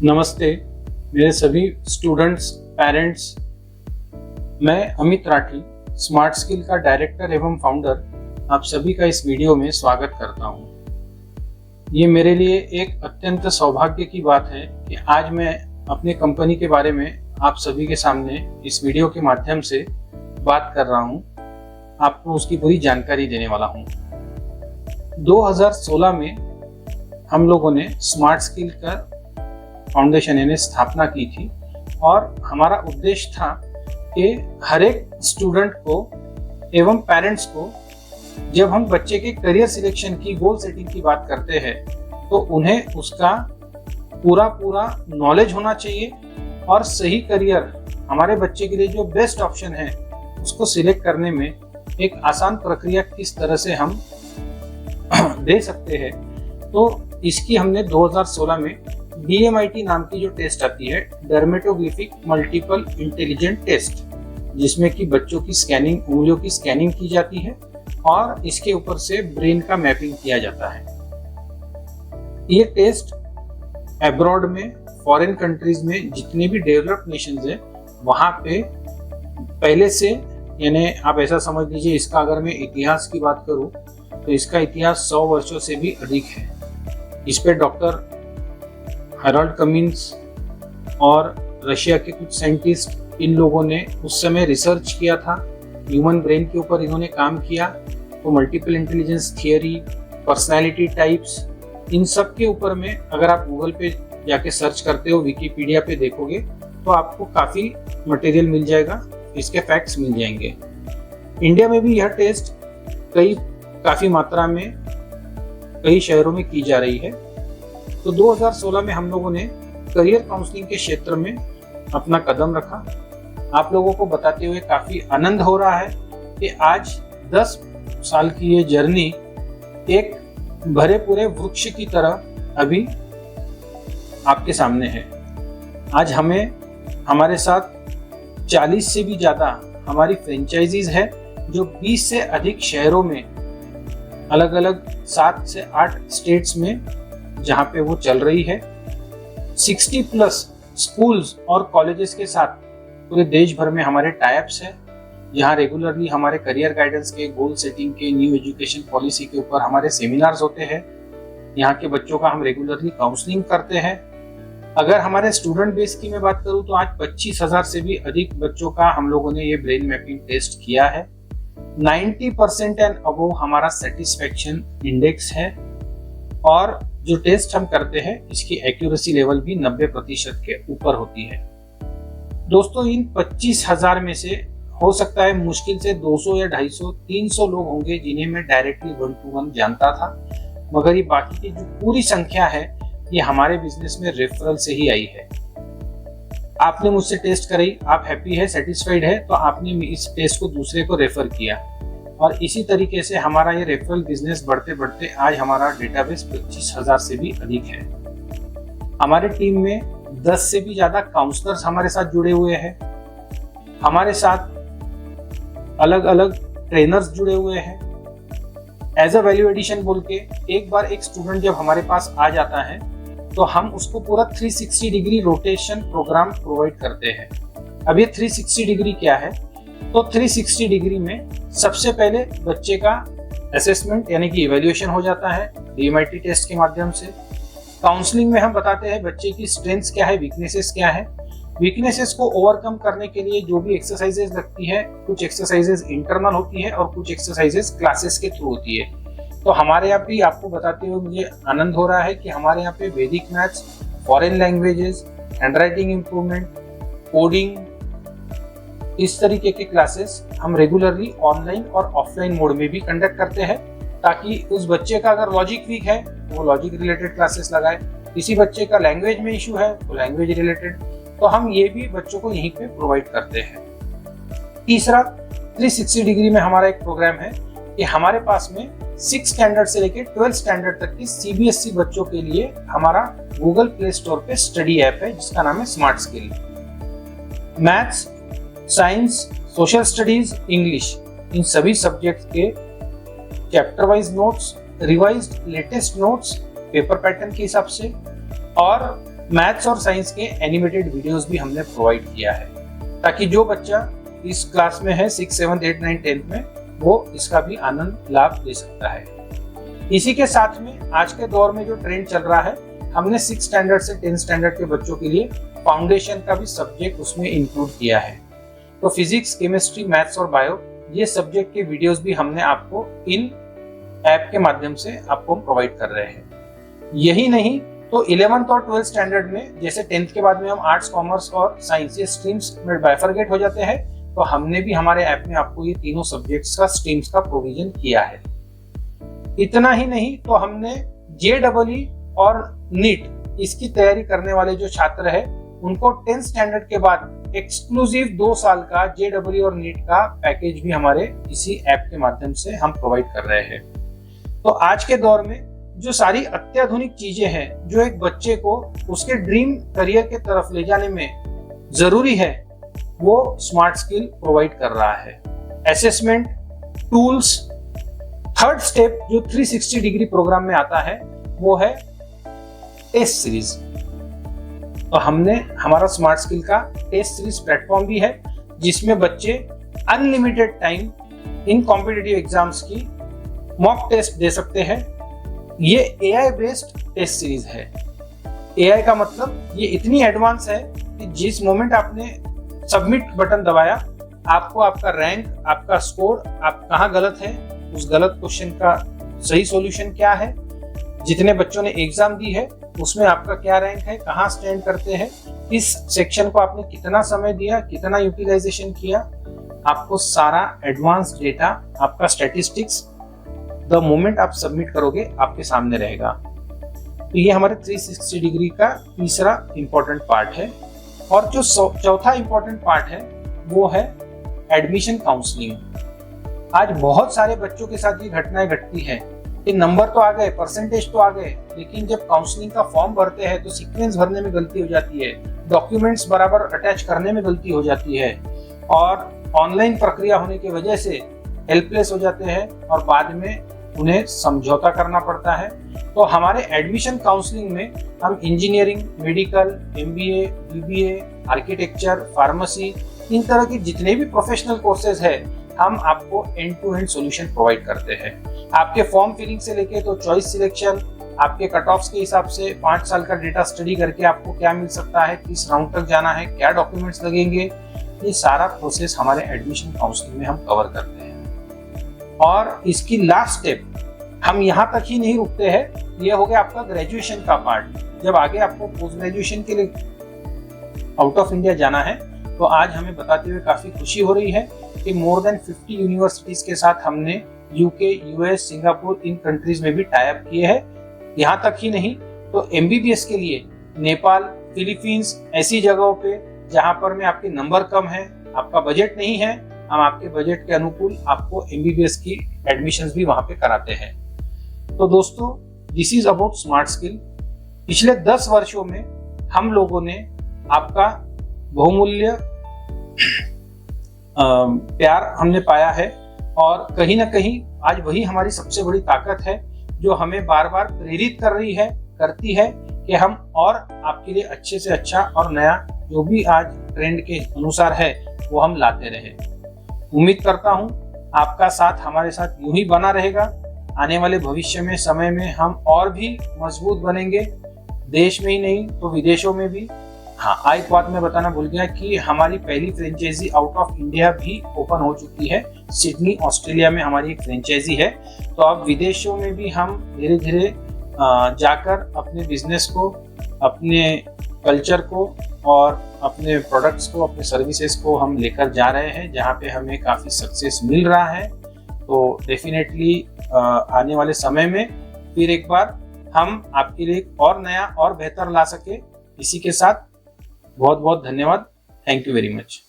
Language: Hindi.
नमस्ते मेरे सभी स्टूडेंट्स, पेरेंट्स। मैं अमित राठी, स्मार्ट स्किल का डायरेक्टर एवं फाउंडर, आप सभी का इस वीडियो में स्वागत करता हूं। ये मेरे लिए एक अत्यंत सौभाग्य की बात है कि आज मैं अपने कंपनी के बारे में आप सभी के सामने इस वीडियो के माध्यम से बात कर रहा हूं, आपको उसकी पूरी जानकारी देने वाला हूं। 2016 में हम लोगों ने स्मार्ट स्किल का फाउंडेशन यानी स्थापना की थी और हमारा उद्देश्य था कि हर एक स्टूडेंट को एवं पेरेंट्स को जब हम बच्चे के करियर सिलेक्शन की, गोल सेटिंग की बात करते हैं तो उन्हें उसका पूरा नॉलेज होना चाहिए और सही करियर हमारे बच्चे के लिए जो बेस्ट ऑप्शन है उसको सिलेक्ट करने में एक आसान प्रक्रिया किस तरह से हम दे सकते हैं। तो इसकी हमने 2016 में DMIT नाम की जो टेस्ट आती है, डर्मेटोग्लिफिक मल्टीपल इंटेलिजेंट टेस्ट, जिसमें कि बच्चों की स्कैनिंग, उंगलियों की स्कैनिंग की जाती है और इसके ऊपर से ब्रेन का मैपिंग किया जाता है। ये टेस्ट अब्रॉड में, फॉरेन कंट्रीज में जितने भी डेवलप्ड नेशंस हैं वहां पे पहले से, यानी आप ऐसा समझ लीजिए, इसका अगर मैं इतिहास की बात करूं तो इसका इतिहास 100 वर्षों से भी अधिक है। इस पे डॉक्टर हैरोल्ड कमिंस और रशिया के कुछ साइंटिस्ट, इन लोगों ने उस समय रिसर्च किया था, ह्यूमन ब्रेन के ऊपर इन्होंने काम किया। तो multiple intelligence theory, personality types, इन सब के ऊपर में अगर आप गूगल पे जाके सर्च करते हो, विकिपीडिया पे देखोगे तो आपको काफ़ी मटेरियल मिल जाएगा, इसके फैक्ट्स मिल जाएंगे। इंडिया में भी यह टेस्ट काफ़ी मात्रा में कई शहरों में की जा रही है। तो 2016 में हम लोगों ने करियर काउंसलिंग के क्षेत्र में अपना कदम रखा। आप लोगों को बताते हुए काफ़ी आनंद हो रहा है कि आज 10 साल की ये जर्नी एक भरे पूरे वृक्ष की तरह अभी आपके सामने है। आज हमारे साथ 40 से भी ज़्यादा हमारी फ्रेंचाइजीज है जो 20 से अधिक शहरों में, अलग अलग 7 से 8 स्टेट्स में जहाँ पे वो चल रही है। 60+ स्कूल्स और कॉलेजेस के साथ पूरे देश भर में हमारे टाइप्स है, जहाँ रेगुलरली हमारे करियर गाइडेंस के, गोल सेटिंग के, न्यू एजुकेशन पॉलिसी के ऊपर हमारे सेमिनार्स होते हैं। यहाँ के बच्चों का हम रेगुलरली काउंसलिंग करते हैं। अगर हमारे स्टूडेंट बेस की मैं बात करूँ तो आज 25,000 से भी अधिक बच्चों का हम लोगों ने ये ब्रेन मैपिंग टेस्ट किया है। 90% एंड अबोव हमारा सेटिस्फेक्शन इंडेक्स है और जो टेस्ट हम करते हैं इसकी एक्यूरेसी लेवल भी 90% के ऊपर होती है। दोस्तों, इन 25,000 में से हो सकता है मुश्किल से 200 या 250, 300 लोग होंगे जिन्हें मैं डायरेक्टली 1-to-1 जानता था, मगर ये बाकी की जो पूरी संख्या है ये हमारे बिजनेस में रेफरल से ही आई है। आपने मुझसे टेस्ट कराई, आप हैप्पी है, सेटिस्फाइड है, तो आपने इस टेस्ट को दूसरे को रेफर किया और इसी तरीके से हमारा ये रेफरल बिजनेस बढ़ते बढ़ते आज हमारा डेटाबेस 25,000 से भी अधिक है। हमारे टीम में 10 से भी ज्यादा काउंसलर्स हमारे साथ जुड़े हुए हैं। हमारे साथ अलग अलग ट्रेनर्स जुड़े हुए हैं। एज अ वैल्यू एडिशन बोल के एक बार एक स्टूडेंट जब हमारे पास आ जाता है तो हम उसको पूरा 360 डिग्री रोटेशन प्रोग्राम प्रोवाइड करते हैं। अब ये 360 डिग्री क्या है? तो 360 डिग्री में सबसे पहले बच्चे का असेसमेंट यानी कि इवैल्यूएशन हो जाता है DMIT टेस्ट के माध्यम से। काउंसलिंग में हम बताते हैं बच्चे की स्ट्रेंथ्स क्या है, वीकनेसेस क्या है। वीकनेसेस को ओवरकम करने के लिए जो भी एक्सरसाइजेस लगती है, कुछ एक्सरसाइजेस इंटरनल होती है और कुछ एक्सरसाइजेस क्लासेस के थ्रू होती है। तो हमारे यहाँ पे आपको बताते हुए मुझे आनंद हो रहा है कि हमारे यहाँ पे वैदिक maths, foreign languages, handwriting improvement, coding, इस तरीके के क्लासेस हम रेगुलरली ऑनलाइन और ऑफलाइन मोड में भी कंडक्ट करते हैं, ताकि उस बच्चे का अगर लॉजिक वीक है तो वो लॉजिक रिलेटेड क्लासेस लगाए, किसी बच्चे का लैंग्वेज में इशू है तो लैंग्वेज रिलेटेड, तो हम ये भी बच्चों को यहीं पे प्रोवाइड करते हैं। तीसरा, 360 डिग्री में हमारा एक प्रोग्राम है कि हमारे पास में 6 स्टैंडर्ड से लेकर 12 स्टैंडर्ड तक की CBSE बच्चों के लिए हमारा गूगल प्ले स्टोर पे स्टडी ऐप है जिसका नाम है smart skill. Maths, science, social studies, English, इन सभी सब्जेक्ट के chapter wise notes, revised latest notes paper pattern के हिसाब से और मैथ्स और साइंस के एनिमेटेड वीडियोस भी हमने प्रोवाइड किया है, ताकि जो बच्चा इस क्लास में है 6, 7, 8, 9, 10 में, वो इसका भी आनंद लाभ ले सकता है। इसी के साथ में आज के दौर में जो ट्रेंड चल रहा है, हमने 6 स्टैंडर्ड से 10 स्टैंडर्ड के बच्चों के लिए फाउंडेशन का भी सब्जेक्ट उसमें इंक्लूड किया है। तो फिजिक्स, केमिस्ट्री, मैथ्स और बायो, ये सब्जेक्ट के वीडियोस भी हमने आपको इन ऐप के माध्यम से आपको प्रोवाइड कर रहे हैं। यही नहीं तो 11th और 12th स्टैंडर्ड में, जैसे 10th के बाद में हम आर्ट्स, कॉमर्स और साइंस ये स्ट्रीम्स में बाइफरगेट हो जाते हैं, तो हमने भी हमारे ऐप में आपको ये तीनों सब्जेक्ट्स का स्ट्रीम्स का प्रोविजन किया है। इतना ही नहीं तो हमने JEE और नीट इसकी तैयारी करने वाले जो छात्र है, उनको 10th स्टैंडर्ड के बाद एक्सक्लूसिव 2 साल का JEE और नीट का पैकेज भी हमारे इसी ऐप के माध्यम से हम प्रोवाइड कर रहे हैं। तो आज के दौर में जो सारी अत्याधुनिक चीजें हैं जो एक बच्चे को उसके ड्रीम करियर के तरफ ले जाने में जरूरी है, वो स्मार्ट स्किल प्रोवाइड कर रहा है। असेसमेंट, टूल्स, थर्ड स्टेप जो 360 डिग्री प्रोग्राम में आता है, वो है टेस्ट सीरीज। तो हमने हमारा स्मार्ट स्किल का टेस्ट सीरीज प्लेटफॉर्म भी है, जिसमें बच्चे unlimited time in competitive exams की मॉक टेस्ट दे सकते हैं। ये AI बेस्ड टेस्ट सीरीज है। AI का मतलब ये इतनी एडवांस है कि जिस मोमेंट आपने सबमिट बटन दबाया, आपको आपका रैंक, आपका स्कोर, आप कहाँ गलत है, उस गलत क्वेश्चन का सही सॉल्यूशन क्या है, जितने बच्चों ने एग्जाम दी है उसमें आपका क्या रैंक है, कहाँ स्टैंड करते हैं, इस सेक्शन को आपने कितना समय दिया, कितना यूटिलाइजेशन किया, आपको सारा एडवांस डेटा, आपका स्टैटिस्टिक्स द मोमेंट आप सबमिट करोगे आपके सामने रहेगा। तो ये हमारे 360 डिग्री का तीसरा इंपॉर्टेंट पार्ट है। और जो चौथा इंपॉर्टेंट पार्ट है वो है एडमिशन काउंसलिंग। आज बहुत सारे बच्चों के साथ ये घटनाएं घटती है कि नंबर तो आ गए, परसेंटेज तो आ गए, लेकिन जब काउंसलिंग का फॉर्म भरते हैं तो सीक्वेंस भरने में गलती हो जाती है, डॉक्यूमेंट्स बराबर अटैच करने में गलती हो जाती है, और ऑनलाइन प्रक्रिया होने की वजह से हेल्पलेस हो जाते हैं और बाद में उन्हें समझौता करना पड़ता है। तो हमारे एडमिशन काउंसलिंग में हम engineering, medical, MBA, BBA, architecture, pharmacy, इन तरह की जितने भी प्रोफेशनल कोर्सेज है, हम आपको end to end solution provide करते हैं। आपके फॉर्म फिलिंग से लेके तो चॉइस सिलेक्शन, आपके कट ऑफ्स के हिसाब से 5 साल का डेटा स्टडी करके आपको क्या मिल सकता है, किस राउंड तक जाना है, क्या डॉक्यूमेंट्स लगेंगे, ये सारा प्रोसेस हमारे एडमिशन काउंसलिंग में हम कवर करते हैं। और इसकी लास्ट स्टेप, हम यहाँ तक ही नहीं रुकते हैं, ये हो गया आपका ग्रेजुएशन का पार्ट। जब आगे आपको पोस्ट ग्रेजुएशन के लिए आउट ऑफ इंडिया जाना है, तो आज हमें बताते हुए काफी खुशी हो रही है कि मोर देन 50 यूनिवर्सिटीज के साथ हमने UK, US, सिंगापुर, इन कंट्रीज में भी टाई अप किए हैं। यहाँ तक ही नहीं तो MBBS के लिए नेपाल, फिलीपींस, ऐसी जगहों पे जहाँ पर में आपके नंबर कम है, आपका बजट नहीं है, हम आपके बजट के अनुकूल आपको MBBS की एडमिशंस भी वहाँ पे कराते हैं। तो दोस्तों, this is about smart skill. पिछले 10 वर्षों में हम लोगों ने आपका बहुमूल्य प्यार हमने पाया है, और कहीं ना कहीं आज वही हमारी सबसे बड़ी ताकत है जो हमें बार बार प्रेरित करती है कि हम और आपके लिए अच्छे से अच्छा और नया जो भी आज ट्रेंड के अनुसार है वो हम लाते रहे। उम्मीद करता हूं आपका साथ हमारे साथ यूं ही बना रहेगा। आने वाले भविष्य में, समय में हम और भी मजबूत बनेंगे, देश में ही नहीं तो विदेशों में भी। हाँ, एक बात मैं बताना भूल गया कि हमारी पहली फ्रेंचाइजी आउट ऑफ इंडिया भी ओपन हो चुकी है। सिडनी, ऑस्ट्रेलिया में हमारी एक फ्रेंचाइजी है। तो अब विदेशों में भी हम धीरे धीरे जाकर अपने बिजनेस को, अपने कल्चर को और अपने प्रोडक्ट्स को, अपने सर्विसेज को हम लेकर जा रहे हैं, जहाँ पे हमें काफ़ी सक्सेस मिल रहा है। तो डेफिनेटली आने वाले समय में फिर एक बार हम आपके लिए और नया और बेहतर ला सके। इसी के साथ बहुत बहुत धन्यवाद। Thank you very much.